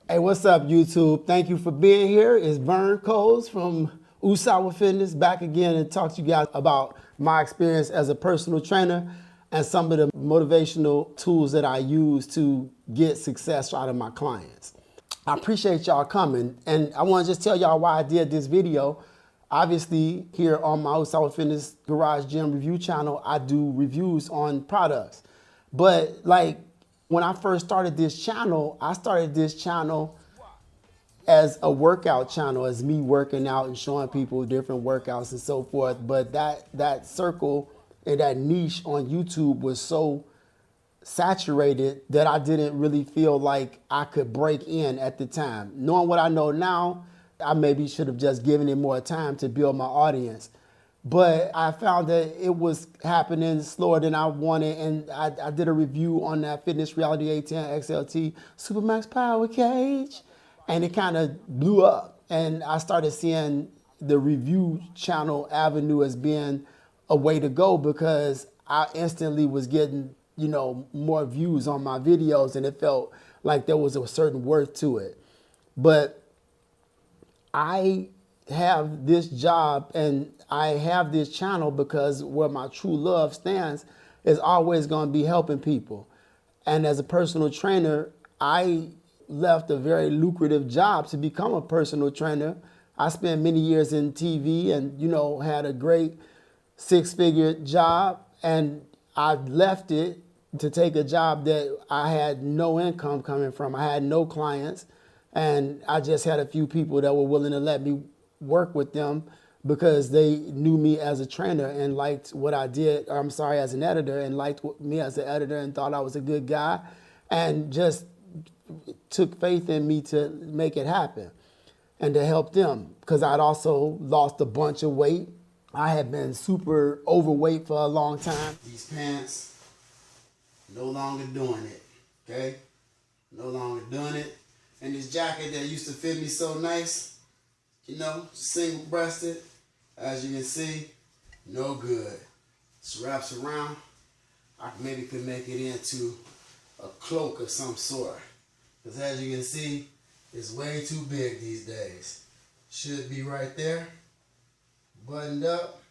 Hey, what's up, YouTube? Thank you for being here. It's Vern Coles from Usawa Fitness back again and talk to you guys about my experience as a personal trainer and some of the motivational tools that I use to get success out of my clients. I appreciate y'all coming, and I want to just tell y'all why I did this video. Obviously, here on my Usawa Fitness Garage Gym review channel, I do reviews on products. But like when I first started this channel, I started this channel as a workout channel, as me working out and showing people different workouts and so forth. But that circle and that niche on YouTube was so saturated that I didn't really feel like I could break in at the time. Knowing what I know now, I maybe should have just given it more time to build my audience. But I found that it was happening slower than I wanted, and I did a review on that Fitness Reality A10 XLT Supermax Power Cage, and it kind of blew up. And I started seeing the review channel avenue as being a way to go because I instantly was getting, more views on my videos, and it felt like there was a certain worth to it. But I have this job and I have this channel because where my true love stands is always going to be helping people. And as a personal trainer, I left a very lucrative job to become a personal trainer. I spent many years in TV and, had a great six-figure job, and I left it to take a job that I had no income coming from. I had no clients, and I just had a few people that were willing to let me work with them because they knew me as a trainer and liked what I did, or I'm sorry, as an editor, and liked me as an editor and thought I was a good guy and just took faith in me to make it happen and to help them because I'd also lost a bunch of weight. I had been super overweight for a long time. These pants, no longer doing it, okay? No longer doing it. And this jacket that used to fit me so nice, single-breasted, as you can see, no good. This wraps around. I maybe could make it into a cloak of some sort. Because as you can see, it's way too big these days. Should be right there, buttoned up.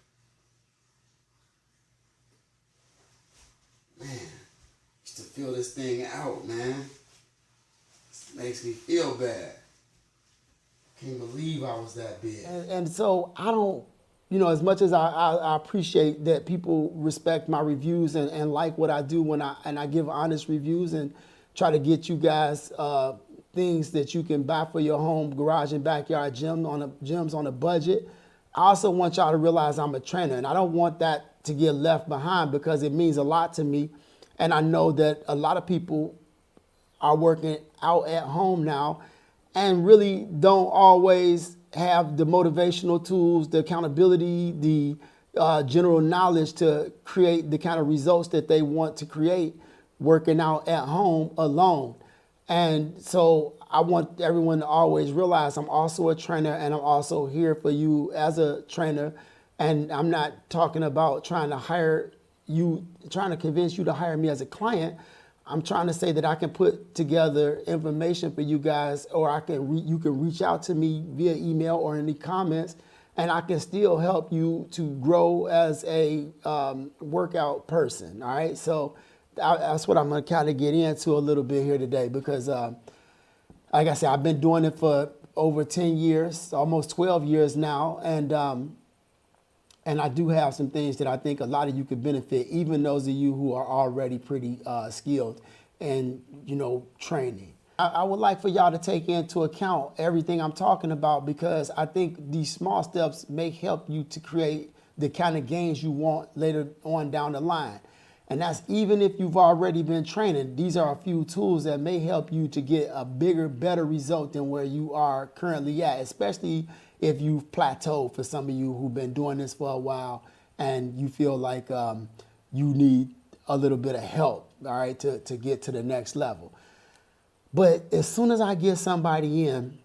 Man, used to feel this thing out, man. This makes me feel bad. Can't believe I was that big. And so I don't, as much as I appreciate that people respect my reviews and like what I do when I give honest reviews and try to get you guys things that you can buy for your home, garage and backyard gyms on a budget. I also want y'all to realize I'm a trainer, and I don't want that to get left behind because it means a lot to me. And I know that a lot of people are working out at home now and really don't always have the motivational tools, the accountability, the general knowledge to create the kind of results that they want to create working out at home alone. And so I want everyone to always realize I'm also a trainer and I'm also here for you as a trainer. And I'm not talking about trying to convince you to hire me as a client. I'm trying to say that I can put together information for you guys, or you can reach out to me via email or in the comments, and I can still help you to grow as a workout person. All right, so that's what I'm going to kind of get into a little bit here today because, like I said, I've been doing it for over 10 years, almost 12 years now, and I do have some things that I think a lot of you could benefit, even those of you who are already pretty skilled in, training. I would like for y'all to take into account everything I'm talking about because I think these small steps may help you to create the kind of gains you want later on down the line. And that's even if you've already been training. These are a few tools that may help you to get a bigger, better result than where you are currently at, especially if you've plateaued for some of you who've been doing this for a while and you feel like you need a little bit of help, all right, to get to the next level. But as soon as I get somebody in,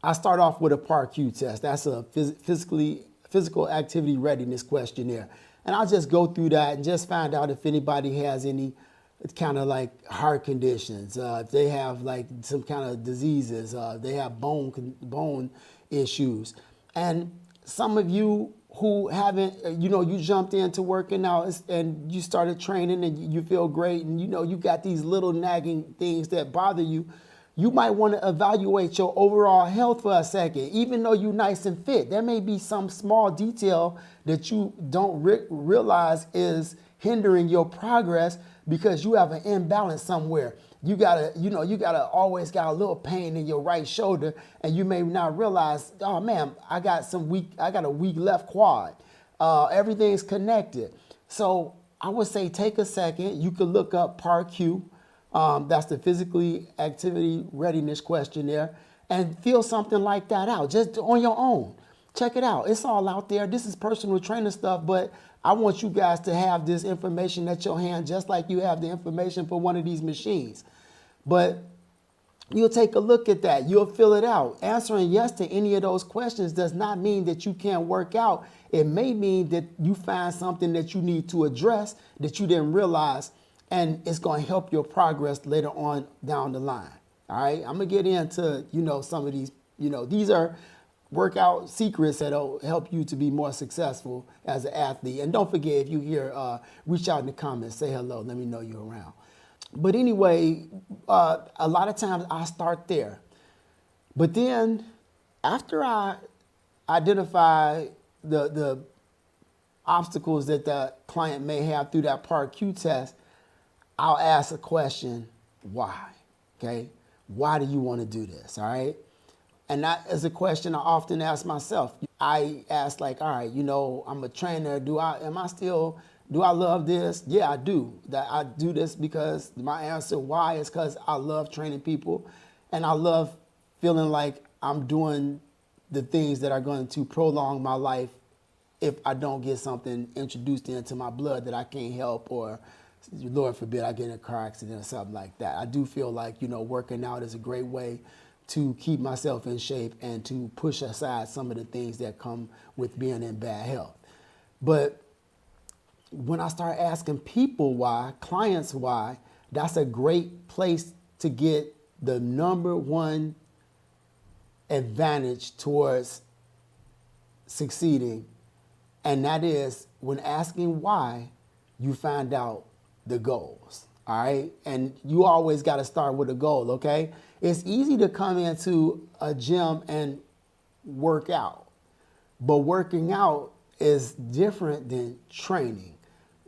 I start off with a PAR-Q test. That's a physical activity readiness questionnaire. And I'll just go through that and just find out if anybody has any it's kind of like heart conditions. If they have like some kind of diseases, they have bone issues. And some of you who haven't, you jumped into working out and you started training and you feel great and you got these little nagging things that bother you. You might want to evaluate your overall health for a second. Even though you're nice and fit, there may be some small detail that you don't realize is hindering your progress because you have an imbalance somewhere. You gotta always got a little pain in your right shoulder, and you may not realize, oh man, I got a weak left quad. Everything's connected. So I would say take a second. You could look up PAR-Q. That's the physically activity readiness questionnaire, and fill something like that out just on your own. Check it out. It's all out there. This is personal trainer stuff, but I want you guys to have this information at your hand just like you have the information for one of these machines. But you'll take a look at that. You'll fill it out. Answering yes to any of those questions does not mean that you can't work out. It may mean that you find something that you need to address that you didn't realize, and it's going to help your progress later on down the line. All right, I'm going to get into, some of these, these are workout secrets that'll help you to be more successful as an athlete. And don't forget, if you hear, reach out in the comments, say hello, let me know you're around. But anyway, a lot of times I start there. But then after I identify the obstacles that the client may have through that PAR-Q test, I'll ask a question, why? Okay, why do you want to do this? All right. And that is a question I often ask myself. I ask like, all right, I'm a trainer. Do I love this? Yeah, I do. That I do this because my answer why is because I love training people, and I love feeling like I'm doing the things that are going to prolong my life if I don't get something introduced into my blood that I can't help, or Lord forbid I get in a car accident or something like that. I do feel like, working out is a great way to keep myself in shape and to push aside some of the things that come with being in bad health. But when I start asking people why, clients why, that's a great place to get the number one advantage towards succeeding. And that is when asking why, you find out the goals. All right. And you always got to start with a goal. OK, it's easy to come into a gym and work out, but working out is different than training.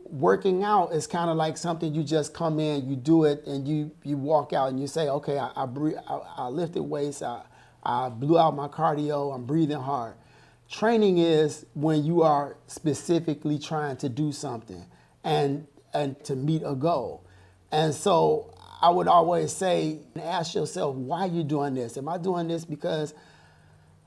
Working out is kind of like something you just come in, you do it, and you walk out and you say, okay, I lifted weights, I blew out my cardio, I'm breathing hard. Training is when you are specifically trying to do something and to meet a goal. And so I would always say, ask yourself, why are you doing this? Am I doing this because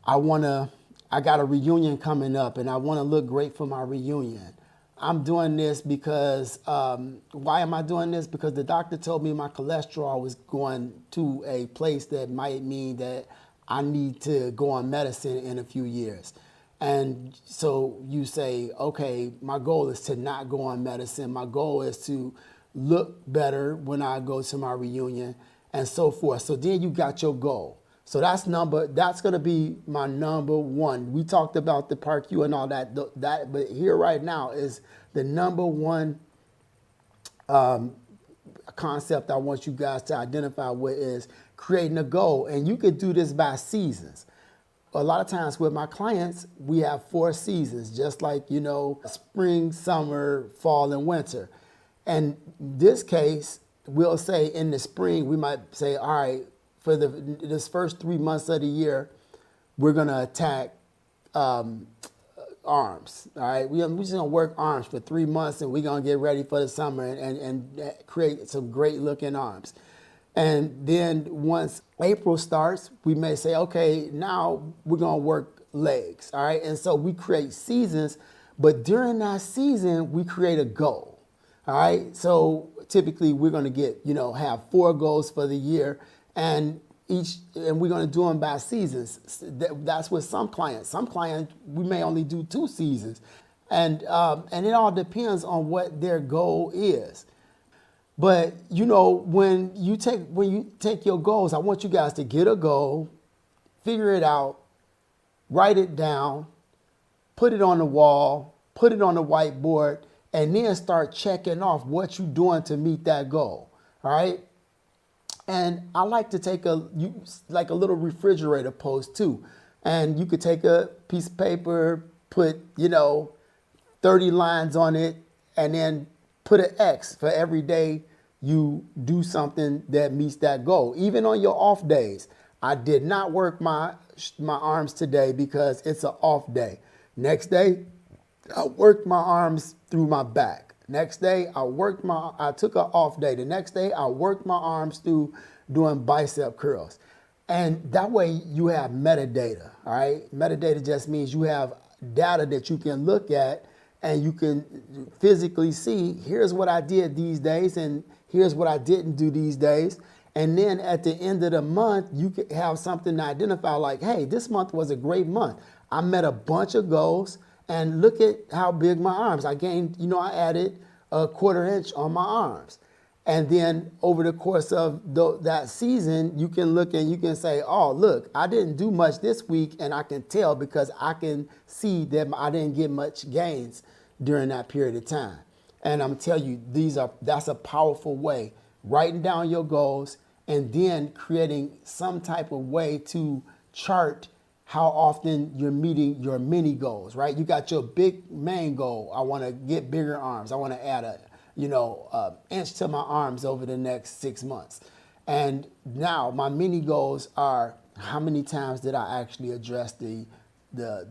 I got a reunion coming up and I want to look great for my reunion? I'm doing this because, why am I doing this? Because the doctor told me my cholesterol was going to a place that might mean that I need to go on medicine in a few years. And so you say, okay, my goal is to not go on medicine. My goal is to look better when I go to my reunion and so forth. So then you got your goal. So that's going to be my number one. We talked about the PAR-Q and all that, but here right now is the number one concept I want you guys to identify with is creating a goal. And you could do this by seasons. A lot of times with my clients, we have 4 seasons, just like, spring, summer, fall, and winter. And this case, we'll say in the spring, we might say, all right, for this first 3 months of the year, we're going to attack arms. All right, we're just going to work arms for 3 months, and we're going to get ready for the summer and create some great looking arms. And then once April starts, we may say, okay, now we're going to work legs. All right, and so we create seasons, but during that season, we create a goal. All right, so typically we're going to get, have 4 goals for the year, and we're going to do them by seasons. That's with some clients. Some clients, we may only do 2 seasons, and it all depends on what their goal is. But when you take your goals, I want you guys to get a goal, figure it out, write it down, put it on the wall, put it on the whiteboard, and then start checking off what you're doing to meet that goal. All right. And I like to take like a little refrigerator post too. And you could take a piece of paper, put, 30 lines on it, and then put an X for every day you do something that meets that goal. Even on your off days. I did not work my arms today because it's an off day. Next day, I worked my arms through my back. Next day, I took an off day. The next day, I worked my arms through doing bicep curls. And that way you have metadata, all right? Metadata just means you have data that you can look at and you can physically see, here's what I did these days and here's what I didn't do these days. And then at the end of the month, you could have something to identify like, hey, this month was a great month. I met a bunch of goals and look at how big my arms. I gained, I added a 1/4 inch on my arms. And then over the course of that season, you can look and you can say, oh, look, I didn't do much this week. And I can tell because I can see that I didn't get much gains during that period of time. And I'm telling you, that's a powerful way, writing down your goals and then creating some type of way to chart how often you're meeting your mini goals, right? You got your big main goal. I want to get bigger arms. I want to add a inch to my arms over the next 6 months. And now my mini goals are how many times did I actually address the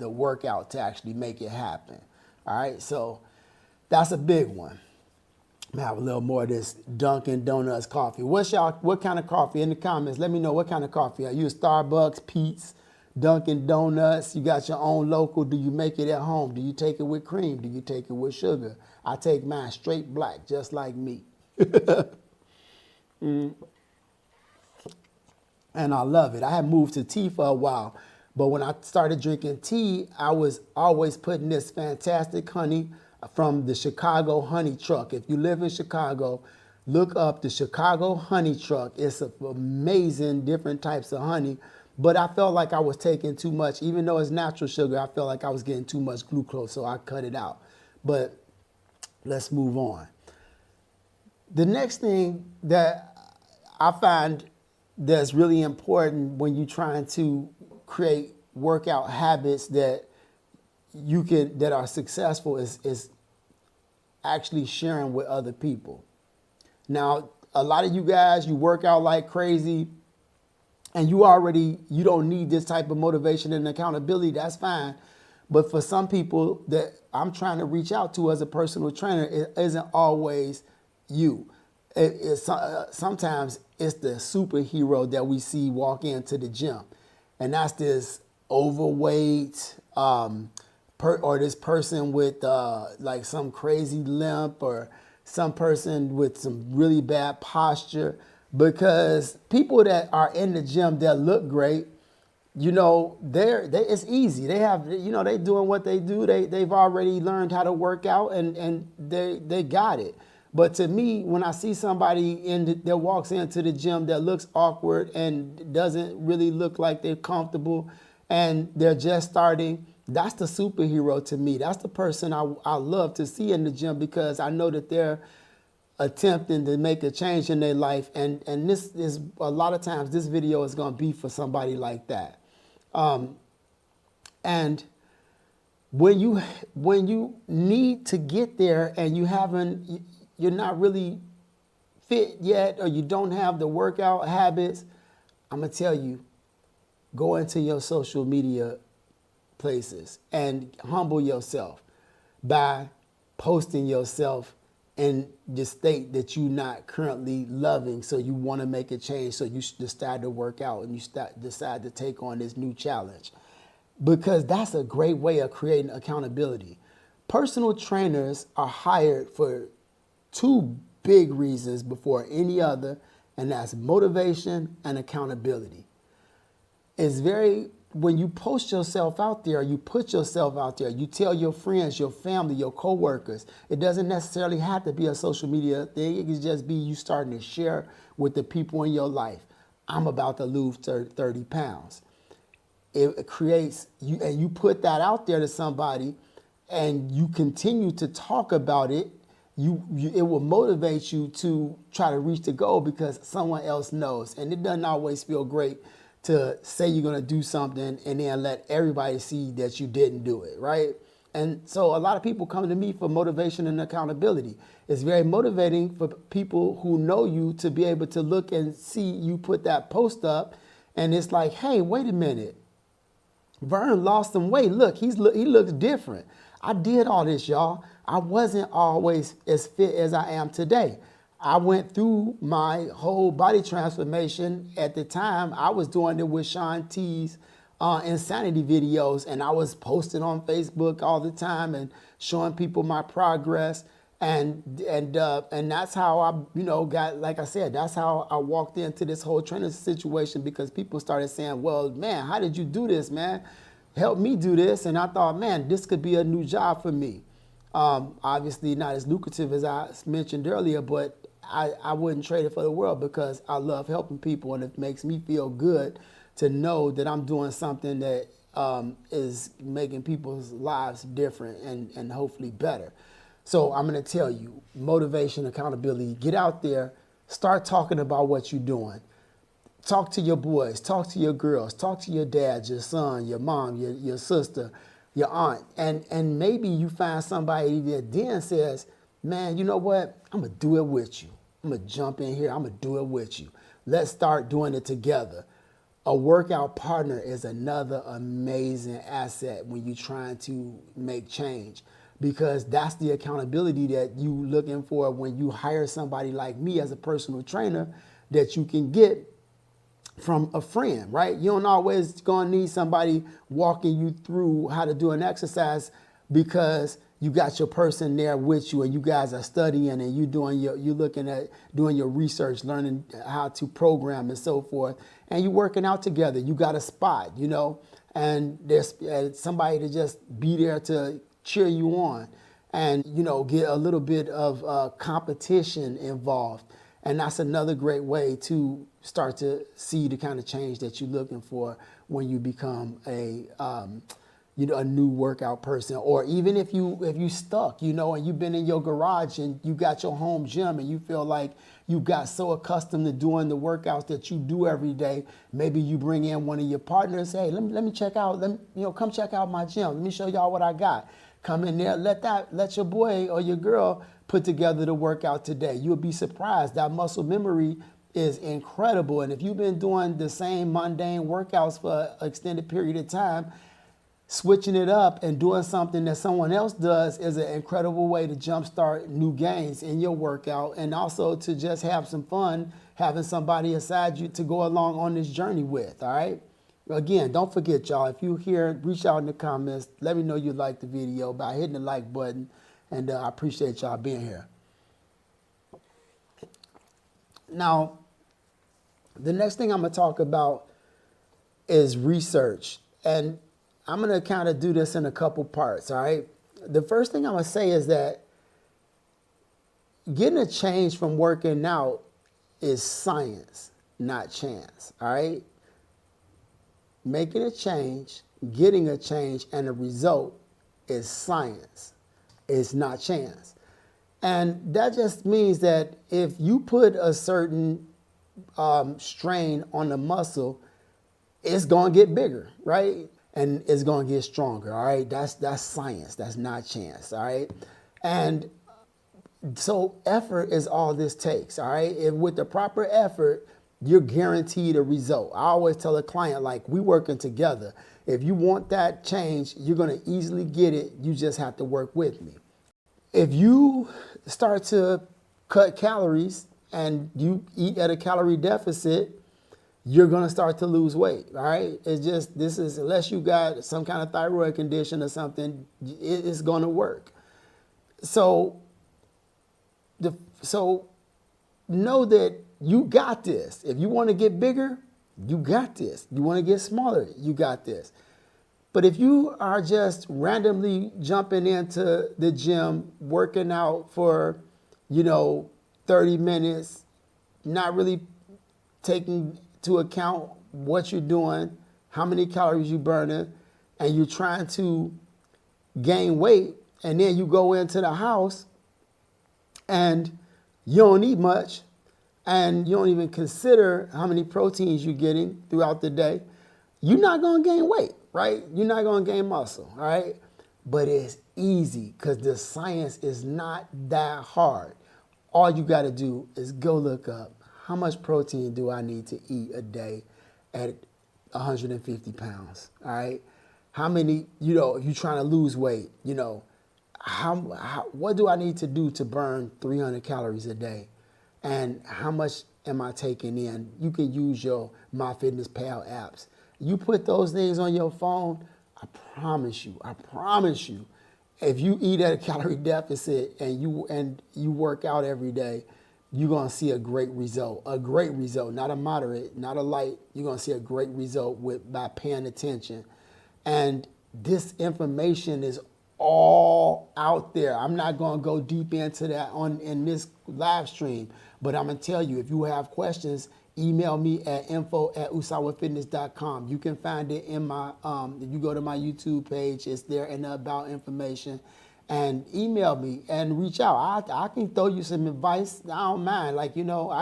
workout to actually make it happen. All right, so that's a big one. I'm gonna have a little more of this Dunkin' Donuts coffee. What kind of coffee? In the comments, let me know what kind of coffee. Are you a Starbucks, Pete's, Dunkin' Donuts? You got your own local. Do you make it at home? Do you take it with cream? Do you take it with sugar? I take mine straight black, just like me. And I love it. I had moved to tea for a while, but when I started drinking tea, I was always putting this fantastic honey from the Chicago Honey Truck. If you live in Chicago, look up the Chicago Honey Truck. It's amazing, different types of honey. But I felt like I was taking too much. Even though it's natural sugar, I felt like I was getting too much glucose, so I cut it out. But let's move on. The next thing that I find that's really important when you're trying to create workout habits that are successful is actually sharing with other people. Now, a lot of you guys, you work out like crazy and you don't need this type of motivation and accountability. That's fine. But for some people that I'm trying to reach out to as a personal trainer, it isn't always you. Sometimes it's the superhero that we see walk into the gym. And that's this overweight, or this person with like some crazy limp, or some person with some really bad posture. Because people that are in the gym that look great, it's easy. They have, they doing what they do. They've already learned how to work out and they got it. But to me, when I see somebody that walks into the gym that looks awkward and doesn't really look like they're comfortable and they're just starting, that's the superhero to me. That's the person I love to see in the gym because I know that they're attempting to make a change in their life. And this is a lot of times this video is going to be for somebody like that. And when you need to get there and you're not really fit yet, or you don't have the workout habits, I'm going to tell you, go into your social media places and humble yourself by posting yourself in the state that you're not currently loving. So you want to make a change. So you decide to work out and you decide to take on this new challenge, because that's a great way of creating accountability. Personal trainers are hired for two big reasons before any other, and that's motivation and accountability. It's very when you post yourself out there, you put yourself out there, you tell your friends, your family, your coworkers, it doesn't necessarily have to be a social media thing. It can just be you starting to share with the people in your life. I'm about to lose 30 pounds. It creates, and you put that out there to somebody and you continue to talk about it, it will motivate you to try to reach the goal because someone else knows. And it doesn't always feel great to say you're going to do something and then let everybody see that you didn't do it, right? And so a lot of people come to me for motivation and accountability. It's very motivating for people who know you to be able to look and see you put that post up and it's like, hey, wait a minute. Vern lost some weight. Look, he looks different. I did all this, y'all. I wasn't always as fit as I am today. I went through my whole body transformation. At the time, I was doing it with Sean T's insanity videos, and I was posting on Facebook all the time and showing people my progress. And that's how I, got, like I said, that's how I walked into this whole training situation because people started saying, well, man, how did you do this, man? Help me do this. And I thought, man, this could be a new job for me. Obviously not as lucrative as I mentioned earlier, but I wouldn't trade it for the world because I love helping people and it makes me feel good to know that I'm doing something that is making people's lives different and hopefully better. So I'm going to tell you, motivation, accountability, get out there, start talking about what you're doing. Talk to your boys, talk to your girls, talk to your dad, your son, your mom, your sister, your aunt. And maybe you find somebody that then says, man, you know what? I'm going to do it with you. I'm going to jump in here. I'm going to do it with you. Let's start doing it together. A workout partner is another amazing asset when you're trying to make change because that's the accountability that you're looking for when you hire somebody like me as a personal trainer that you can get from a friend, right? You don't always gonna need somebody walking you through how to do an exercise because you got your person there with you and you guys are studying and you're looking at doing your research, learning how to program and so forth, and you're working out together. You got a spot, and there's somebody to just be there to cheer you on and, get a little bit of competition involved. And that's another great way to start to see the kind of change that you're looking for when you become a new workout person. Or even if you stuck, and you've been in your garage and you got your home gym and you feel like you got so accustomed to doing the workouts that you do every day. Maybe you bring in one of your partners. Hey, let me check out. Come check out my gym. Let me show y'all what I got. Come in there. Let your boy or your girl put together the workout today. You'll be surprised. That muscle memory is incredible. And if you've been doing the same mundane workouts for an extended period of time, switching it up and doing something that someone else does is an incredible way to jumpstart new gains in your workout and also to just have some fun having somebody aside you to go along on this journey with, all right? Again, don't forget, y'all, if you're here, reach out in the comments. Let me know you liked the video by hitting the like button, and I appreciate y'all being here. Now, the next thing I'm going to talk about is research, and I'm going to kind of do this in a couple parts, all right? The first thing I'm going to say is that getting a change from working out is science, not chance, all right? Making a change, getting a change, and the result is science. It's not chance. And that just means that if you put a certain strain on the muscle, it's going to get bigger, right? And it's going to get stronger, all right? That's science. That's not chance, all right? And so effort is all this takes, all right? If with the proper effort, you're guaranteed a result. I always tell a client, like, we working together. If you want that change, you're going to easily get it. You just have to work with me. If you start to cut calories and you eat at a calorie deficit, you're going to start to lose weight, all right? It's just, unless you got some kind of thyroid condition or something, it's going to work. So know that you got this. If you want to get bigger, You got this. You want to get smaller, you got this. But if you are just randomly jumping into the gym, working out for, 30 minutes, not really taking into account what you're doing, how many calories you're burning, and you're trying to gain weight, and then you go into the house and you don't eat much, and you don't even consider how many proteins you're getting throughout the day, you're not going to gain weight, right? You're not going to gain muscle, all right? But it's easy because the science is not that hard. All you got to do is go look up how much protein do I need to eat a day at 150 pounds, all right? How many, if you're trying to lose weight, what do I need to do to burn 300 calories a day? And how much am I taking in? You can use your MyFitnessPal apps. You put those things on your phone, I promise you, if you eat at a calorie deficit and you work out every day, you're gonna see a great result, not a moderate, not a light. You're gonna see a great result by paying attention. And this information is all out there. I'm not going to go deep into that in this live stream, but I'm going to tell you, if you have questions, email me at info@usawafitness.com. You can find it in my, if you go to my YouTube page, it's there in the about information, and email me and reach out. I can throw you some advice. I don't mind. I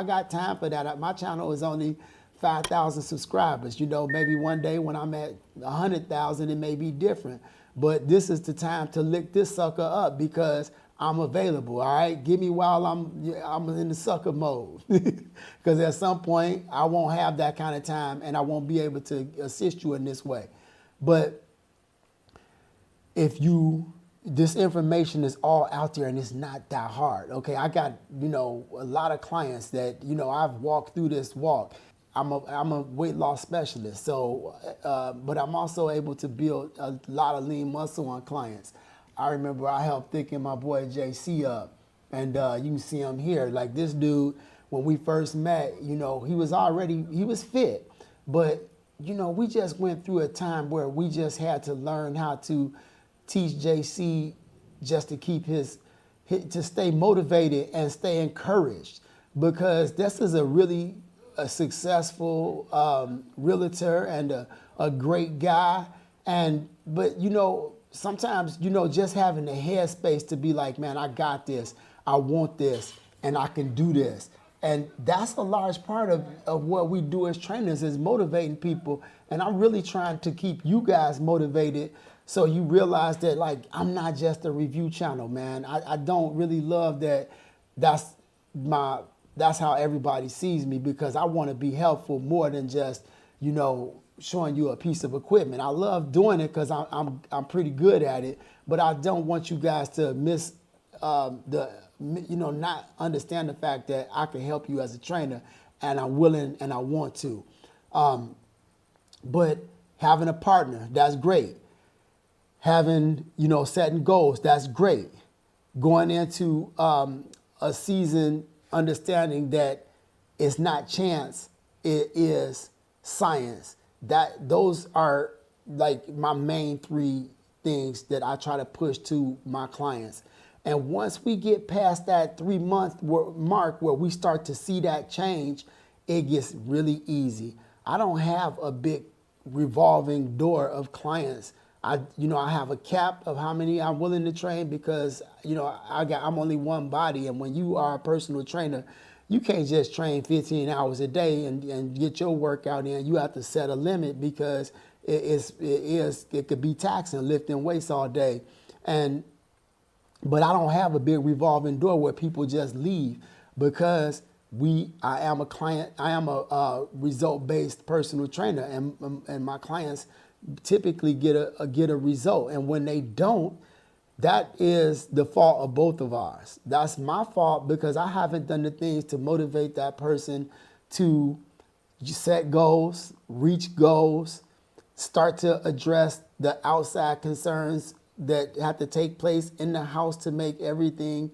got time for that. My channel is only 5,000 subscribers. Maybe one day when I'm at 100,000, it may be different. But this is the time to lick this sucker up because I'm available, all right? Give me while I'm in the sucker mode. Because at some point, I won't have that kind of time and I won't be able to assist you in this way. But this information is all out there and it's not that hard, okay? I got, a lot of clients that, I've walked through this walk. I'm a weight loss specialist, so but I'm also able to build a lot of lean muscle on clients. I remember I helped thicken my boy JC up, and you can see him here. Like this dude, when we first met, he was fit, but we just went through a time where we just had to learn how to teach JC just to keep to stay motivated and stay encouraged, because this is a successful realtor and a great guy. But sometimes, just having the headspace to be like, man, I got this, I want this, and I can do this. And that's a large part of what we do as trainers, is motivating people. And I'm really trying to keep you guys motivated, so you realize that, I'm not just a review channel, man. I don't really love that. That's how everybody sees me, because I want to be helpful more than just, showing you a piece of equipment. I love doing it because I'm pretty good at it, but I don't want you guys to not understand the fact that I can help you as a trainer, and I'm willing and I want to. But having a partner, that's great. Having, setting goals, that's great. Going into a season understanding that it's not chance, it is science. Those are my main three things that I try to push to my clients. And once we get past that 3-month mark where we start to see that change, it gets really easy. I don't have a big revolving door of clients. I have a cap of how many I'm willing to train, because I'm only one body, and when you are a personal trainer, you can't just train 15 hours a day and get your workout in. You have to set a limit, because it could be taxing lifting weights all day. But I don't have a big revolving door where people just leave, because I am a result-based personal trainer, and my clients typically get a result. And when they don't, that is the fault of both of ours. That's my fault, because I haven't done the things to motivate that person to set goals, reach goals, start to address the outside concerns that have to take place in the house to make everything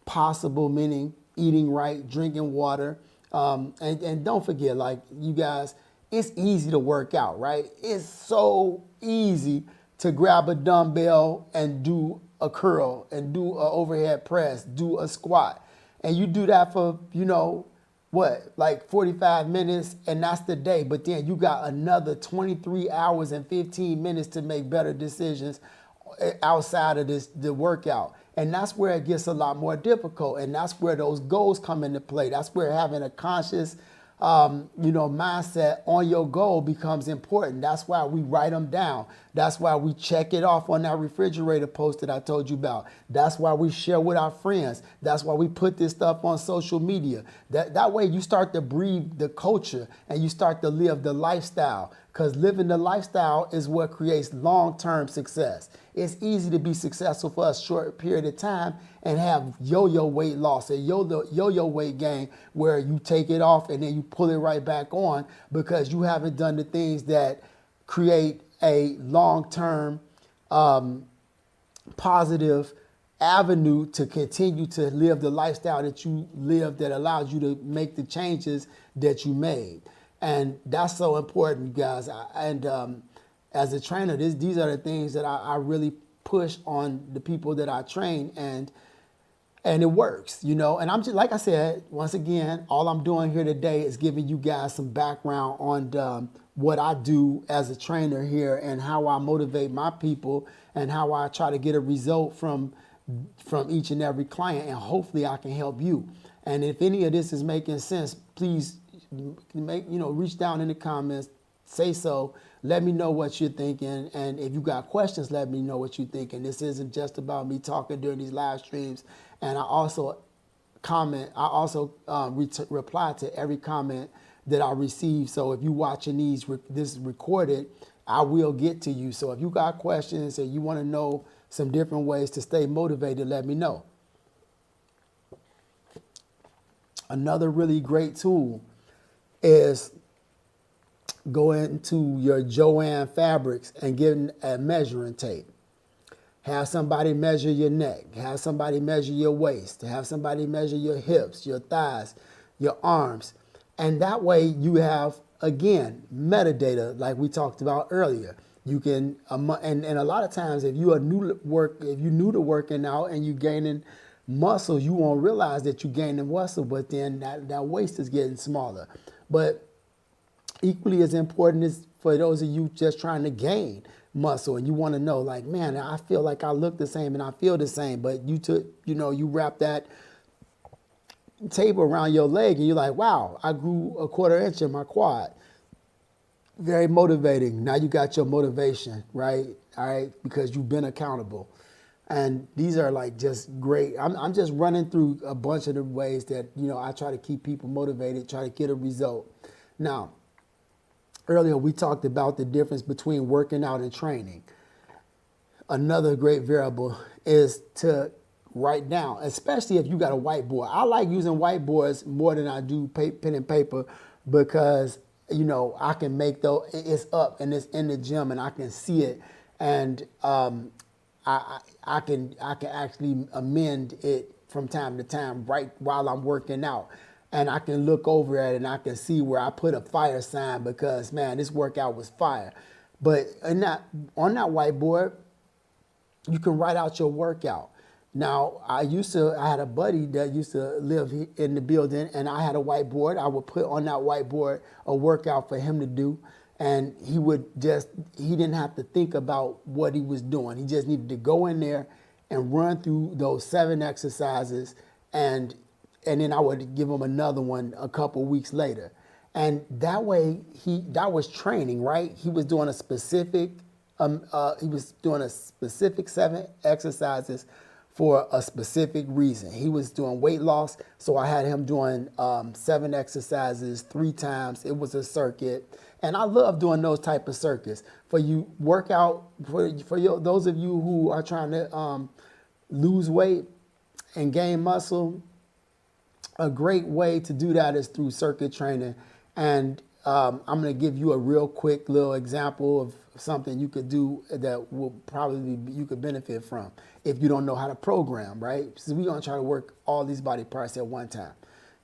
possible, meaning eating right, drinking water. And don't forget, you guys, it's easy to work out, right? It's so easy to grab a dumbbell and do a curl and do an overhead press, do a squat. And you do that for, what, like 45 minutes, and that's the day. But then you got another 23 hours and 15 minutes to make better decisions outside of the workout. And that's where it gets a lot more difficult. And that's where those goals come into play. That's where having a conscious mindset on your goal becomes important. That's why we write them down. That's why we check it off on that refrigerator post that I told you about. That's why we share with our friends. That's why we put this stuff on social media. That way you start to breathe the culture and you start to live the lifestyle, because living the lifestyle is what creates long-term success. It's easy to be successful for a short period of time and have yo-yo weight loss and yo-yo weight gain, where you take it off and then you pull it right back on because you haven't done the things that create a long-term positive avenue to continue to live the lifestyle that you live, that allows you to make the changes that you made. And that's so important, you guys. As a trainer, these are the things that I really push on the people that I train, and it works, And I'm just, like I said, once again, all I'm doing here today is giving you guys some background on what I do as a trainer here and how I motivate my people and how I try to get a result from each and every client, and hopefully I can help you. And if any of this is making sense, please reach down in the comments, say so. Let me know what you're thinking. And if you got questions, let me know what you're thinking. This isn't just about me talking during these live streams. And I also reply to every comment that I receive. So if you're watching this recorded, I will get to you. So if you got questions and you want to know some different ways to stay motivated, let me know. Another really great tool is going to your Joann fabrics and getting a measuring tape. Have somebody measure your neck. Have somebody measure your waist. Have somebody measure your hips, your thighs, your arms. And that way you have, again, metadata like we talked about earlier. You can, and a lot of times if you're new to working out and you're gaining muscle, you won't realize that you're gaining muscle, but then that waist is getting smaller. But equally as important is for those of you just trying to gain muscle and you want to know, like, man, I feel like I look the same and I feel the same, but you wrap that tape around your leg and you're like, wow, I grew a 1/4 inch in my quad. Very motivating. Now you got your motivation, right? All right, because you've been accountable. And these are like just great. I'm just running through a bunch of the ways that, I try to keep people motivated, try to get a result. Now, earlier we talked about the difference between working out and training. Another great variable is to write down, especially if you got a whiteboard. I like using whiteboards more than I do pen and paper because, I can make it's up and it's in the gym and I can see it. And I can actually amend it from time to time right while I'm working out. And I can look over at it and I can see where I put a fire sign because, man, this workout was fire. But on that whiteboard, you can write out your workout. Now, I had a buddy that used to live in the building, and I had a whiteboard. I would put on that whiteboard a workout for him to do. And he didn't have to think about what he was doing. He just needed to go in there and run through those 7 exercises, and then I would give him another one a couple weeks later. And that way, that was training, right? He was doing a specific 7 exercises for a specific reason. He was doing weight loss, so I had him doing 7 exercises 3 times. It was a circuit. And I love doing those type of circuits. For you those of you who are trying to lose weight and gain muscle, a great way to do that is through circuit training. And I'm going to give you a real quick little example of something you could do that will you could benefit from if you don't know how to program, right? So we're going to try to work all these body parts at one time.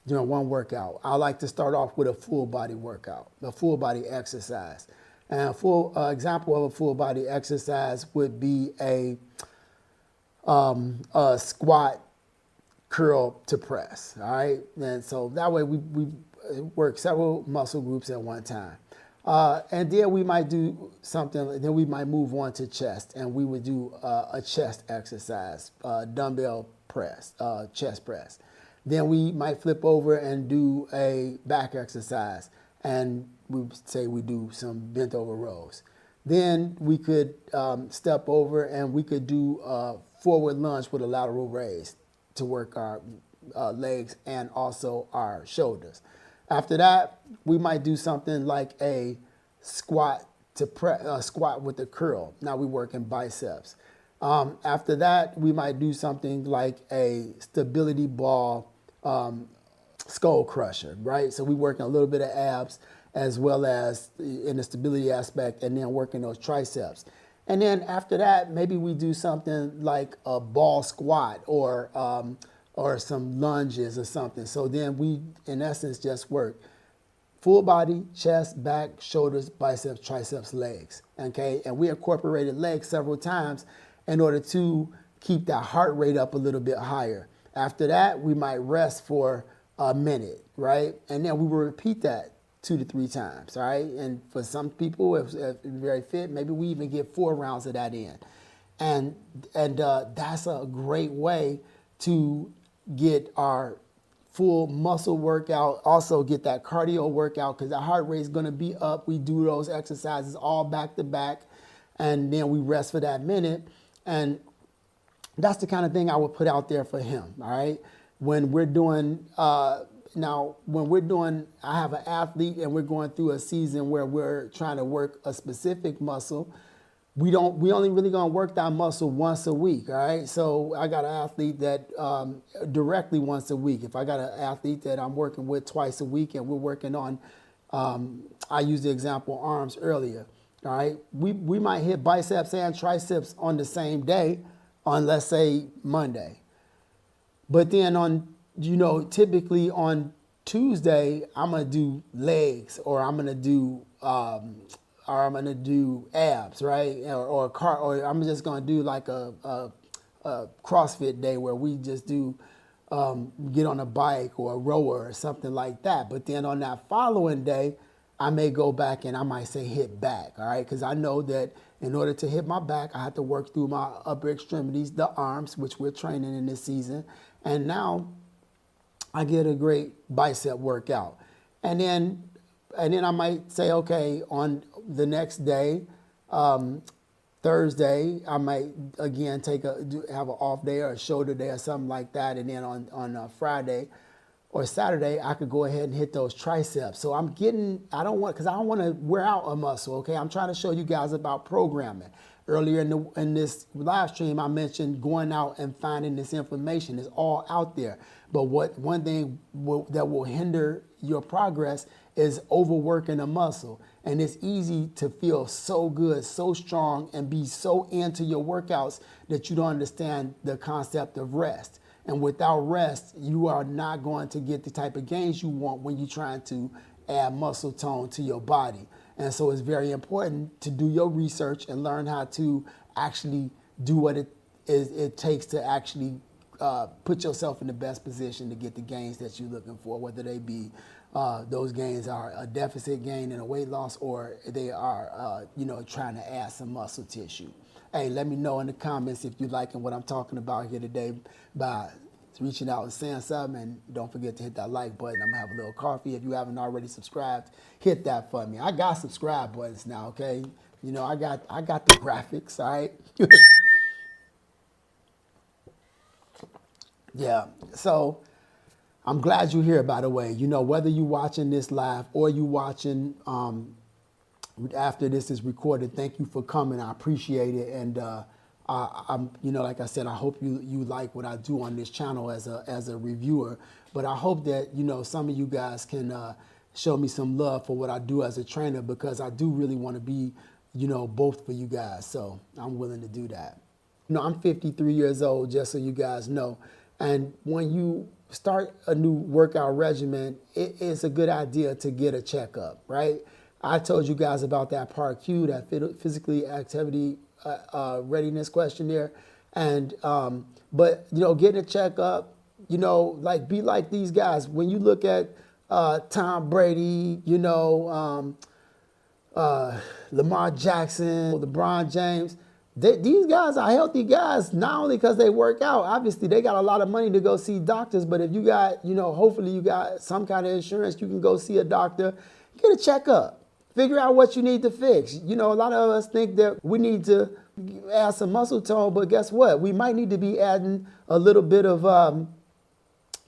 during one workout. I like to start off with a full body workout, a full body exercise. And a full example of a full body exercise would be a squat, curl to press. All right, and so that way we work several muscle groups at one time. And then we might do something, then we might move on to chest, and we would do a chest exercise, dumbbell press, chest press. Then we might flip over and do a back exercise, and we say we do some bent over rows. Then we could step over and we could do a forward lunge with a lateral raise to work our legs and also our shoulders. After that, we might do something like a squat squat with a curl. Now we work in biceps. After that, we might do something like a stability ball skull crusher, right? So we work a little bit of abs as well as in the stability aspect, and then working those triceps. And then after that, maybe we do something like a ball squat or some lunges or something. So then we, in essence, just work full body, chest, back, shoulders, biceps, triceps, legs, okay? And we incorporated legs several times in order to keep that heart rate up a little bit higher. After that, we might rest for a minute, right? And then we will repeat that 2 to 3 times, all right? And for some people, if very fit, maybe we even get 4 rounds of that in. And that's a great way to get our full muscle workout, also get that cardio workout, because the heart rate is going to be up. We do those exercises all back to back, and then we rest for that minute. And that's the kind of thing I would put out there for him, all right? When we're doing, I have an athlete and we're going through a season where we're trying to work a specific muscle, we only really gonna work that muscle once a week, all right? So I got an athlete that directly once a week. If I got an athlete that I'm working with twice a week and we're working on, I used the example arms earlier, all right? We might hit biceps and triceps on the same day on, let's say, Monday. But then typically on Tuesday, I'm gonna do legs, or I'm gonna do abs, right? Or I'm just gonna do like a CrossFit day where we just do get on a bike or a rower or something like that. But then on that following day, I may go back and I might say hit back, all right? Because I know that in order to hit my back, I have to work through my upper extremities, the arms, which we're training in this season. And now I get a great bicep workout. And then I might say, okay, on the next day, Thursday, I might again have an off day or a shoulder day or something like that. And then on Friday or Saturday, I could go ahead and hit those triceps. So I don't want to wear out a muscle, okay? I'm trying to show you guys about programming. Earlier in this live stream, I mentioned going out and finding this information. It's all out there. But one thing that will hinder your progress is overworking a muscle. And it's easy to feel so good, so strong, and be so into your workouts that you don't understand the concept of rest. And without rest, you are not going to get the type of gains you want when you're trying to add muscle tone to your body. And so it's very important to do your research and learn how to actually do what it takes to actually put yourself in the best position to get the gains that you're looking for, whether they be those gains are a deficit gain and a weight loss, or they are trying to add some muscle tissue. Hey, let me know in the comments if you're liking what I'm talking about here today by reaching out and saying something. And don't forget to hit that like button. I'm gonna have a little coffee. If you haven't already subscribed, hit that for me. I got subscribe buttons now, okay? I got the graphics, all right? Yeah, so I'm glad you're here, by the way. Whether you're watching this live or you watching after this is recorded, thank you for coming. I appreciate it. And I'm, like I said, I hope you like what I do on this channel as a reviewer. But I hope that, some of you guys can show me some love for what I do as a trainer, because I do really want to be, both for you guys. So I'm willing to do that. I'm 53 years old, just so you guys know. And when you start a new workout regimen, it's a good idea to get a checkup, right? I told you guys about that Part Q, that physically activity readiness questionnaire, and but getting a checkup, like be like these guys. When you look at Tom Brady, Lamar Jackson, LeBron James. These guys are healthy guys, not only because they work out. Obviously, they got a lot of money to go see doctors, but if you got, hopefully you got some kind of insurance, you can go see a doctor, get a checkup, figure out what you need to fix. A lot of us think that we need to add some muscle tone, but guess what? We might need to be adding a little bit of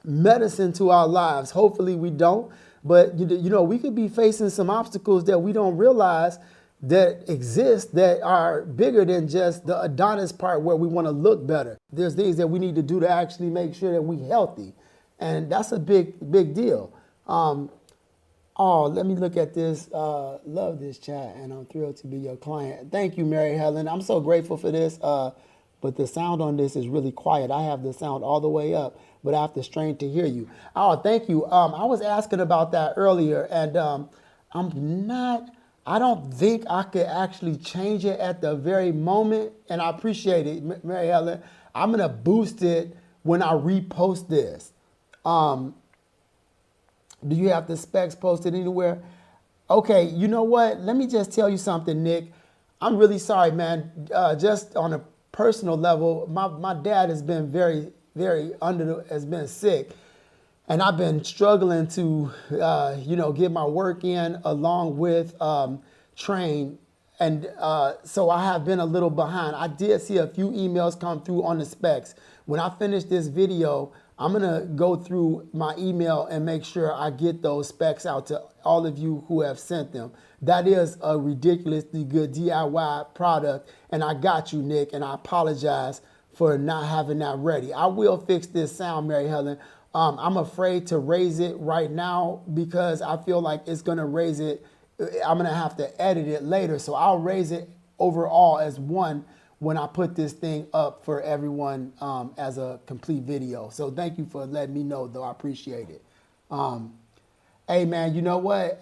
medicine to our lives. Hopefully we don't, but we could be facing some obstacles that we don't realize that exist that are bigger than just the Adonis part where we want to look better. There's things that we need to do to actually make sure that we're healthy. And that's a big deal. Let me look at this. Love this chat, and I'm thrilled to be your client. Thank you, Mary Helen. I'm so grateful for this. But the sound on this is really quiet. I have the sound all the way up, but I have to strain to hear you. Oh, thank you. I was asking about that earlier, and I don't think I could actually change it at the very moment, and I appreciate it, Mary Helen. I'm going to boost it when I repost this. Do you have the specs posted anywhere? Okay, you know what? Let me just tell you something, Nick. I'm really sorry, man. Just on a personal level, my dad has been very has been sick. And I've been struggling to, get my work in along with train. And so I have been a little behind. I did see a few emails come through on the specs. When I finish this video, I'm going to go through my email and make sure I get those specs out to all of you who have sent them. That is a ridiculously good DIY product. And I got you, Nick, and I apologize for not having that ready. I will fix this sound, Mary Helen. I'm afraid to raise it right now because I feel like it's going to raise it. I'm going to have to edit it later. So I'll raise it overall as one when I put this thing up for everyone as a complete video. So thank you for letting me know, though. I appreciate it. Hey, man, you know what?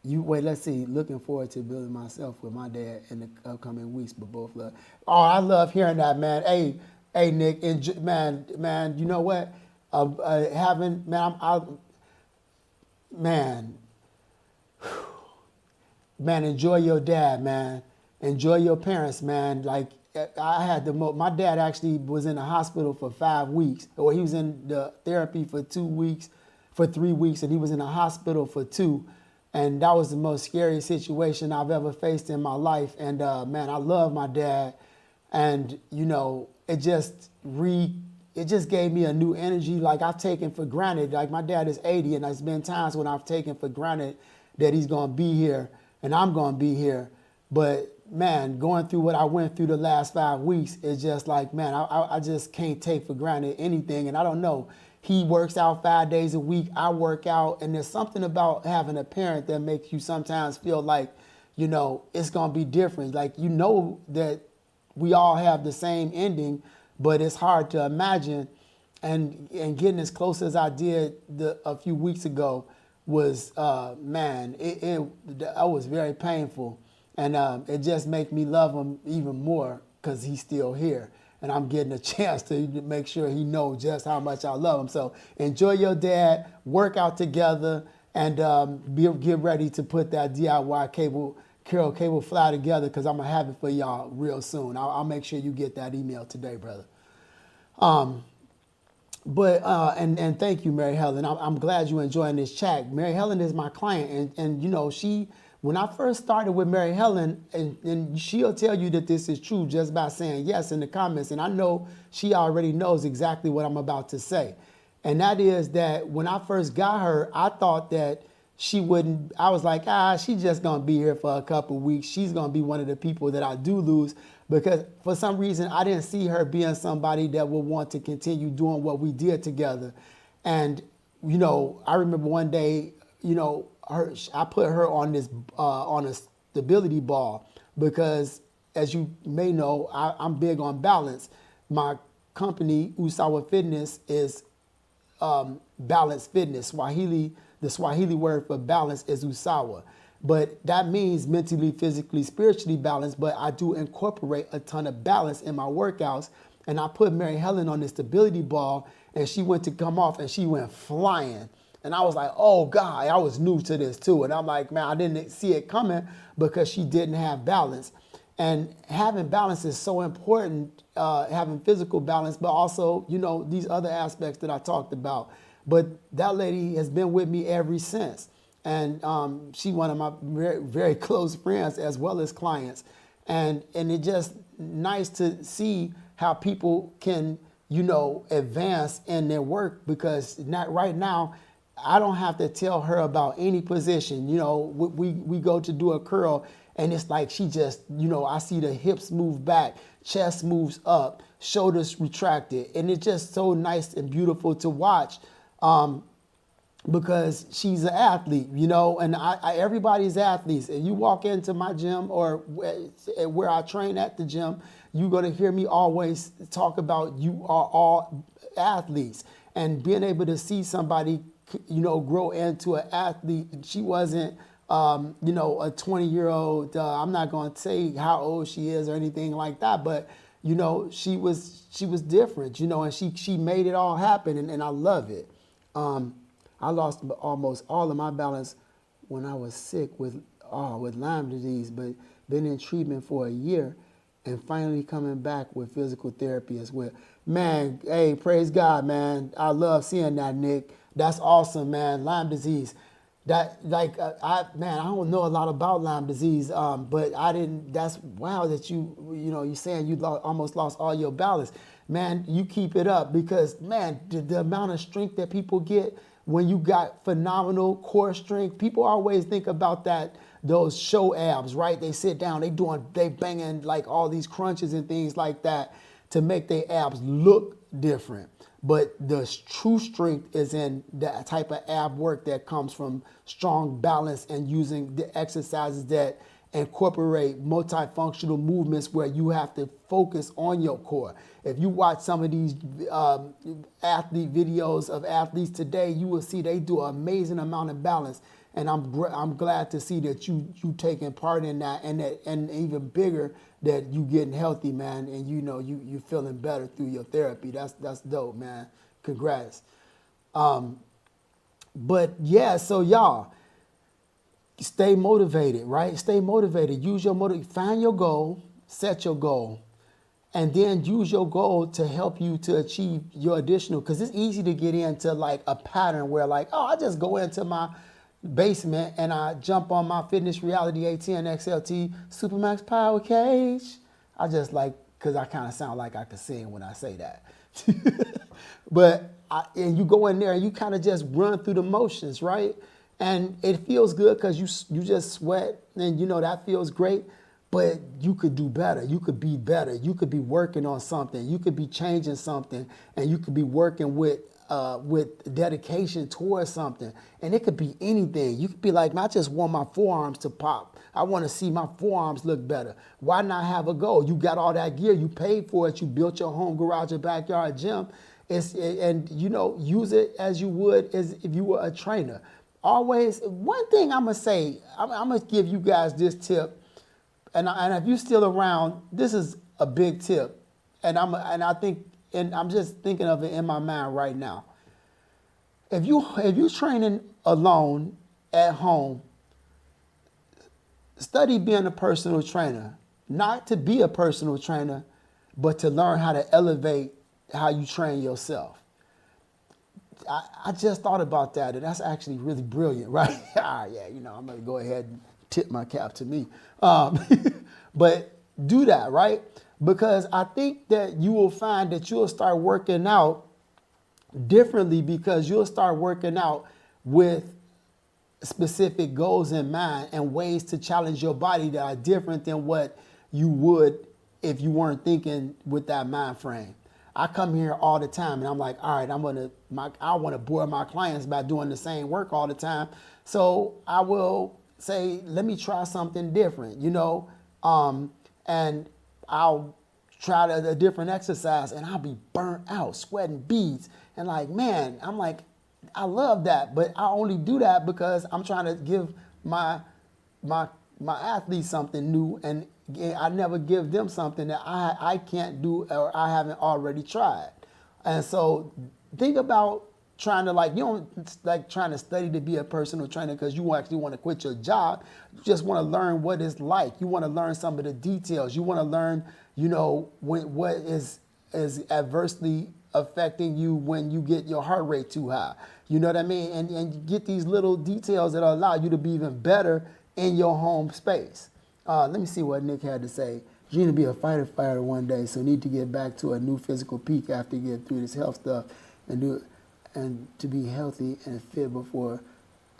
Let's see. Looking forward to building myself with my dad in the upcoming weeks, but both love. Oh, I love hearing that, man. Hey, Nick, man, you know what? Enjoy your dad, man. Enjoy your parents, man. Like, I had my dad actually was in the hospital for 5 weeks, or he was in the therapy for 3 weeks, and he was in the hospital for 2. And that was the most scary situation I've ever faced in my life. And man, I love my dad. And, it just gave me a new energy. Like I've taken for granted, like my dad is 80 and there's been times when I've taken for granted that he's going to be here and I'm going to be here. But man, going through what I went through the last 5 weeks is just like, man, I just can't take for granted anything. And I don't know, he works out 5 days a week. I work out. And there's something about having a parent that makes you sometimes feel like, it's going to be different. Like, that we all have the same ending, but it's hard to imagine. And getting as close as I did a few weeks ago was, it was very painful. And it just made me love him even more because he's still here. And I'm getting a chance to make sure he knows just how much I love him. So enjoy your dad, work out together, and get ready to put that DIY cable fly together because I'm going to have it for y'all real soon. I'll make sure you get that email today, brother. And thank you, Mary Helen. I'm glad you're enjoying this chat. Mary Helen is my client, and she, when I first started with Mary Helen, and she'll tell you that this is true just by saying yes in the comments, and I know she already knows exactly what I'm about to say. And that is that when I first got her, I thought that she wouldn't, I was like, she's just going to be here for a couple weeks. She's going to be one of the people that I do lose because for some reason I didn't see her being somebody that would want to continue doing what we did together. And, I remember one day, I put her on this, on a stability ball because as you may know, I'm big on balance. My company, Usawa Fitness, is balanced fitness. The Swahili word for balance is Usawa. But that means mentally, physically, spiritually balanced. But I do incorporate a ton of balance in my workouts. And I put Mary Helen on this stability ball, and she went to come off, and she went flying. And I was like, oh God, I was new to this too. And I'm like, man, I didn't see it coming because she didn't have balance. And having balance is so important, having physical balance, but also, you know, these other aspects that I talked about. But that lady has been with me ever since. And she one of my very, very close friends as well as clients. And it just nice to see how people can, you know, advance in their work, because not right now, I don't have to tell her about any position. You know, we go to do a curl, and it's like she just, you know, I see the hips move back, chest moves up, shoulders retracted. And it's just so nice and beautiful to watch because she's an athlete, you know, and everybody's athletes. And you walk into my gym or where I train at the gym, you're going to hear me always talk about you are all athletes. And being able to see somebody, you know, grow into an athlete. She wasn't, you know, a 20-year-old. I'm not going to say how old she is or anything like that, but you know, she was different, you know, and she made it all happen, and I love it. I lost almost all of my balance when I was sick with Lyme disease, but been in treatment for a year, and finally coming back with physical therapy as well. Man, hey, praise God, man. I love seeing that, Nick. That's awesome, man. Lyme disease. That, like, I don't know a lot about Lyme disease, but that's wow that you're saying you almost lost all your balance. Man, you keep it up, because, man, the amount of strength that people get when you got phenomenal core strength, people always think about those show abs, right? They sit down, they banging like all these crunches and things like that to make their abs look different. But the true strength is in that type of ab work that comes from strong balance and using the exercises that incorporate multifunctional movements where you have to focus on your core. If you watch some of these athlete videos of athletes today, you will see they do an amazing amount of balance. And I'm glad to see that you taking part in that, and even bigger that you getting healthy, man, and you know you feeling better through your therapy. That's dope, man. Congrats. But yeah, so y'all stay motivated, right? Stay motivated. Use your find your goal, set your goal, and then use your goal to help you to achieve your additional. Because it's easy to get into like a pattern where like, oh, I just go into my basement and I jump on my Fitness Reality ATN XLT Supermax Power Cage. I just like, because I kind of sound like I could sing when I say that. And you go in there and you kind of just run through the motions, right? And it feels good because you just sweat, and you know that feels great. But you could do better. You could be better. You could be working on something. You could be changing something, and you could be working with dedication towards something. And it could be anything. You could be like, I just want my forearms to pop. I want to see my forearms look better. Why not have a goal? You got all that gear. You paid for it. You built your home garage or backyard gym. And you know, use it as you would as if you were a trainer. Always, one thing I'm going to say, I'm going to give you guys this tip. And if you're still around, this is a big tip. And I'm just thinking of it in my mind right now. If you're training alone at home, study being a personal trainer. Not to be a personal trainer, but to learn how to elevate how you train yourself. I just thought about that, and that's actually really brilliant, right? Yeah, I'm going to go ahead and tip my cap to me. But do that, right? Because I think that you will find that you'll start working out differently, because you'll start working out with specific goals in mind and ways to challenge your body that are different than what you would if you weren't thinking with that mind frame. I come here all the time and I'm like, all right, I want to bore my clients by doing the same work all the time. So I will say, let me try something different, and I'll try a different exercise and I'll be burnt out, sweating beads. And like, man, I'm like, I love that, but I only do that because I'm trying to give my athletes something new, and I never give them something that I can't do or I haven't already tried. And so think about trying to, like, you don't like trying to study to be a personal trainer because you actually want to quit your job. You just want to learn what it's like. You want to learn some of the details. You want to learn, you know, what is adversely affecting you when you get your heart rate too high. You know what I mean? And you get these little details that allow you to be even better in your home space. Let me see what Nick had to say. You're going to be a fighter one day, so need to get back to a new physical peak after you get through this health stuff and to be healthy and fit before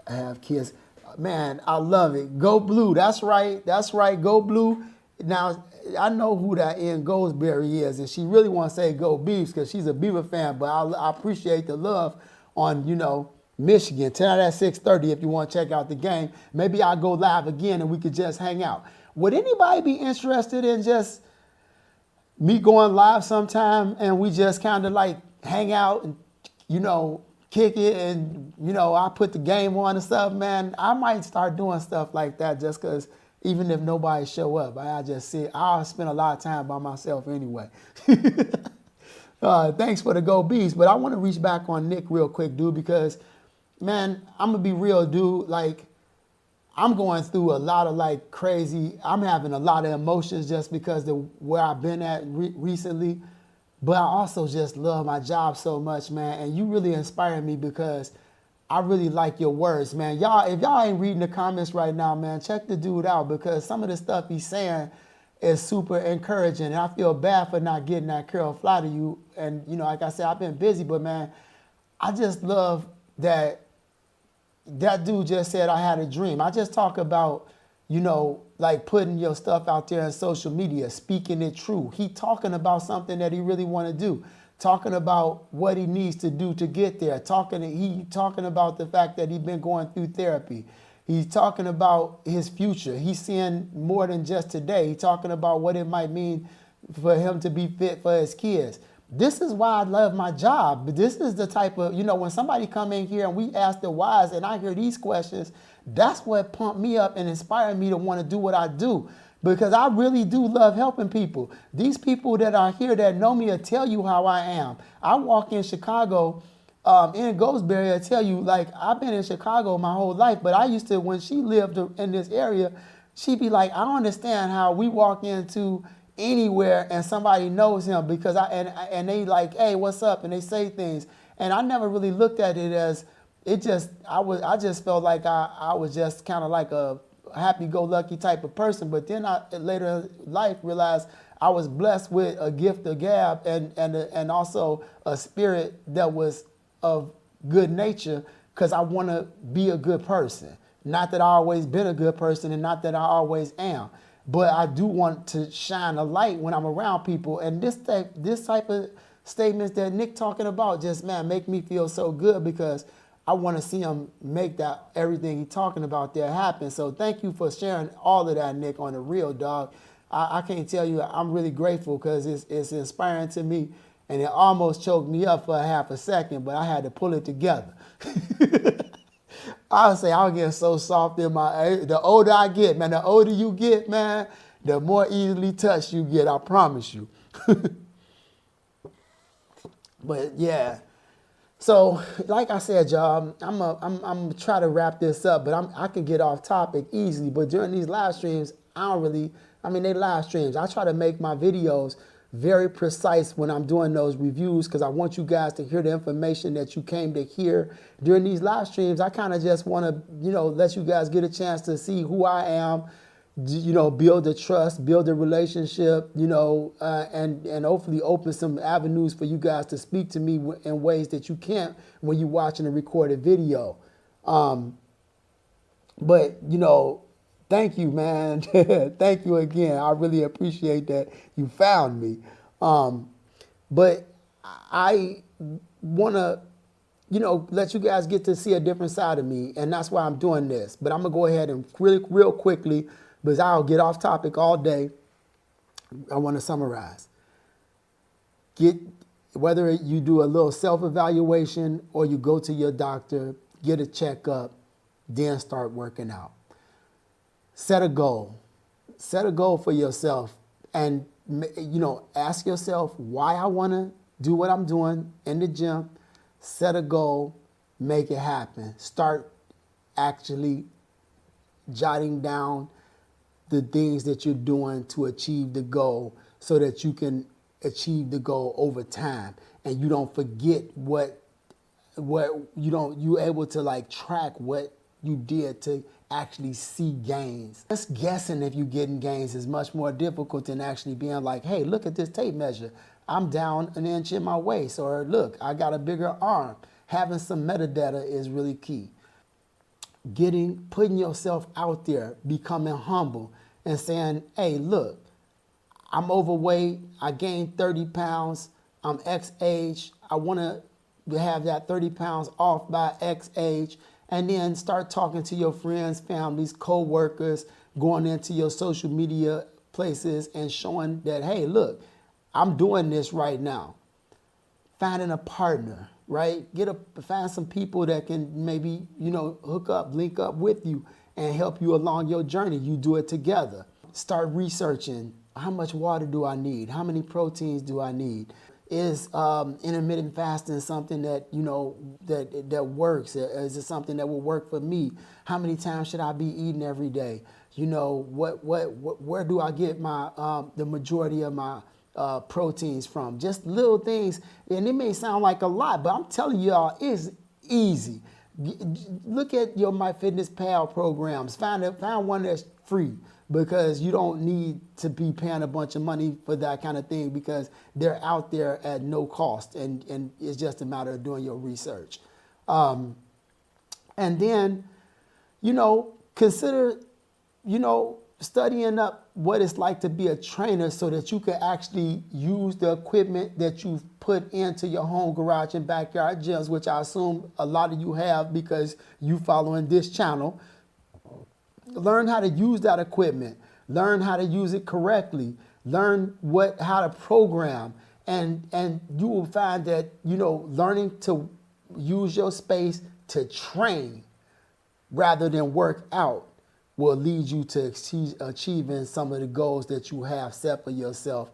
I have kids. Man, I love it. Go Blue. That's right. That's right. Go Blue. Now, I know who that Ian Goldsberry is, and she really wants to say Go Beavs because she's a Beaver fan, but I appreciate the love on, you know, Michigan. Tonight at 6:30 if you want to check out the game. Maybe I'll go live again and we could just hang out. Would anybody be interested in just me going live sometime and we just kind of like hang out and, you know, kick it and, you know, I put the game on and stuff, man? I might start doing stuff like that just because even if nobody show up, I'll spend a lot of time by myself anyway. Thanks for the Go Bees, but I want to reach back on Nick real quick, dude, because, man, I'm going to be real, dude. Like, I'm going through a lot of like crazy, I'm having a lot of emotions just because of where I've been at recently. But I also just love my job so much, man. And you really inspire me because I really like your words, man. Y'all, if y'all ain't reading the comments right now, man, check the dude out because some of the stuff he's saying is super encouraging. And I feel bad for not getting that curl fly to you. And, you know, like I said, I've been busy, but, man, I just love that dude just said I had a dream. I just talk about, you know, like putting your stuff out there on social media, speaking it true. He talking about something that he really want to do, talking about what he needs to do to get there. He talking about the fact that he's been going through therapy. He's talking about his future. He's seeing more than just today. He's talking about what it might mean for him to be fit for his kids. This is why I love my job. This is the type of, you know, when somebody come in here and we ask the whys and I hear these questions, that's what pumped me up and inspired me to want to do what I do. Because I really do love helping people. These people that are here that know me will tell you how I am. I walk in Chicago, in Goldsberry, I tell you, like, I've been in Chicago my whole life, but I used to, when she lived in this area, she'd be like, I don't understand how we walk into anywhere and somebody knows him because and they like, hey, what's up? And they say things. And I never really looked at it as I just felt like I was just kind of like a happy-go-lucky type of person. But then I later in life realized I was blessed with a gift of gab and also a spirit that was of good nature because I want to be a good person. Not that I always been a good person and not that I always am. But I do want to shine a light when I'm around people. And this type of statements that Nick talking about just, man, make me feel so good because I want to see him make that everything he's talking about there happen. So thank you for sharing all of that, Nick, on the real, dog. I can't tell you, I'm really grateful because it's inspiring to me. And it almost choked me up for a half a second, but I had to pull it together. I'll say I'll get so soft in the older I get, man, the older you get, man, the more easily touched you get, I promise you. But yeah, so like I said, y'all, I'm gonna try to wrap this up, but I can get off topic easily. But during these live streams, they live streams. I try to make my videos very precise when I'm doing those reviews because I want you guys to hear the information that you came to hear during these live streams. I kind of just want to, you know, let you guys get a chance to see who I am, you know, build the trust, build a relationship, you know, and hopefully open some avenues for you guys to speak to me in ways that you can't when you're watching a recorded video. But, you know, thank you, man. Thank you again. I really appreciate that you found me. But I want to, you know, let you guys get to see a different side of me, and that's why I'm doing this. But I'm going to go ahead and real quickly, because I'll get off topic all day, I want to summarize. get, whether you do a little self-evaluation or you go to your doctor, get a checkup, then start working out. Set a goal. Set a goal for yourself and, ask yourself why I want to do what I'm doing in the gym. Set a goal, make it happen. Start actually jotting down the things that you're doing to achieve the goal so that you can achieve the goal over time and you don't forget you're able to like track what you did to actually see gains. Just guessing if you're getting gains is much more difficult than actually being like, hey, look at this tape measure. I'm down an inch in my waist, or look, I got a bigger arm. Having some metadata is really key. Putting yourself out there, becoming humble and saying, hey, look, I'm overweight, I gained 30 pounds, I'm X age, I want to have that 30 pounds off by X age, and then start talking to your friends, families, co-workers, going into your social media places and showing that, hey, look, I'm doing this right now. Finding a partner, right? Find some people that can maybe, hook up, link up with you and help you along your journey. You do it together. Start researching. How much water do I need? How many proteins do I need? Is intermittent fasting something that, that works? Is it something that will work for me? How many times should I be eating every day? Where do I get my the majority of my proteins from? Just little things, and it may sound like a lot, but I'm telling y'all, it's easy. Look at your MyFitnessPal programs. Find one that's free, because you don't need to be paying a bunch of money for that kind of thing, because they're out there at no cost, and it's just a matter of doing your research. And then, consider, studying up what it's like to be a trainer so that you can actually use the equipment that you've put into your home garage and backyard gyms, which I assume a lot of you have because you following this channel. Learn how to use that equipment. Learn how to use it correctly. Learn how to program. And you will find that, learning to use your space to train rather than work out will lead you to achieving some of the goals that you have set for yourself.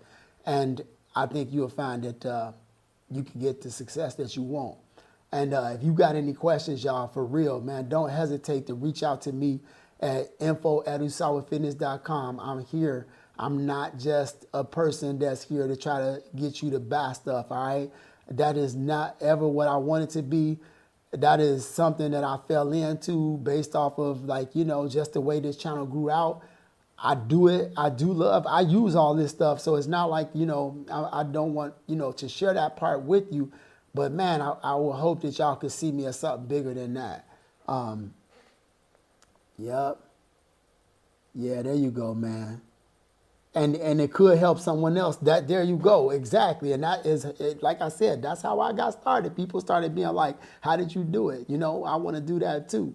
And I think you'll find that you can get the success that you want. And if you got any questions, y'all, for real, man, don't hesitate to reach out to me at info@usawafitness.com. I'm here. I'm not just a person that's here to try to get you to buy stuff, all right? That is not ever what I wanted to be. That is something that I fell into based off of just the way this channel grew out. I do it. I use all this stuff. So it's not like, I don't want, to share that part with you. But man, I will hope that y'all could see me as something bigger than that. Yep. Yeah, there you go, man. And it could help someone else. There you go, exactly. And that is, like I said, that's how I got started. People started being like, how did you do it? I want to do that too.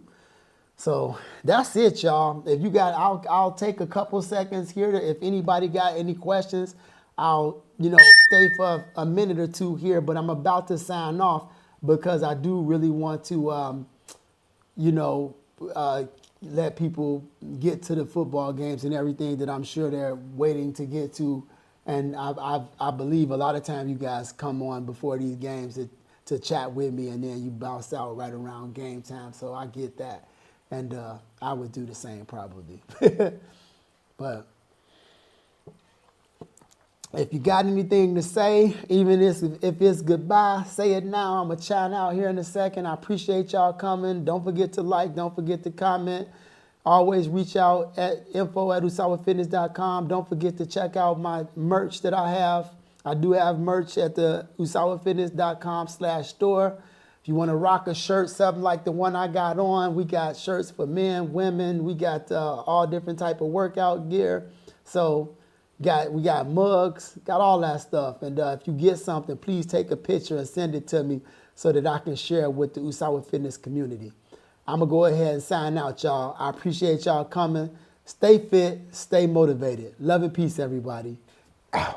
So that's it, y'all. If you got, I'll take a couple seconds here if anybody got any questions. I'll, stay for a minute or two here, but I'm about to sign off because I do really want to, let people get to the football games and everything that I'm sure they're waiting to get to. And I believe a lot of time you guys come on before these games to chat with me, and then you bounce out right around game time. So I get that. And I would do the same probably. But if you got anything to say, even if it's goodbye, say it now. I'm going to chime out here in a second. I appreciate y'all coming. Don't forget to like. Don't forget to comment. Always reach out at info@usawafitness.com. Don't forget to check out my merch that I have. I do have merch at the usawafitness.com/store. If you want to rock a shirt, something like the one I got on, we got shirts for men, women. We got all different type of workout gear. So we got mugs, got all that stuff. And if you get something, please take a picture and send it to me so that I can share it with the Usawa Fitness community. I'm going to go ahead and sign out, y'all. I appreciate y'all coming. Stay fit, stay motivated. Love and peace, everybody. Ow.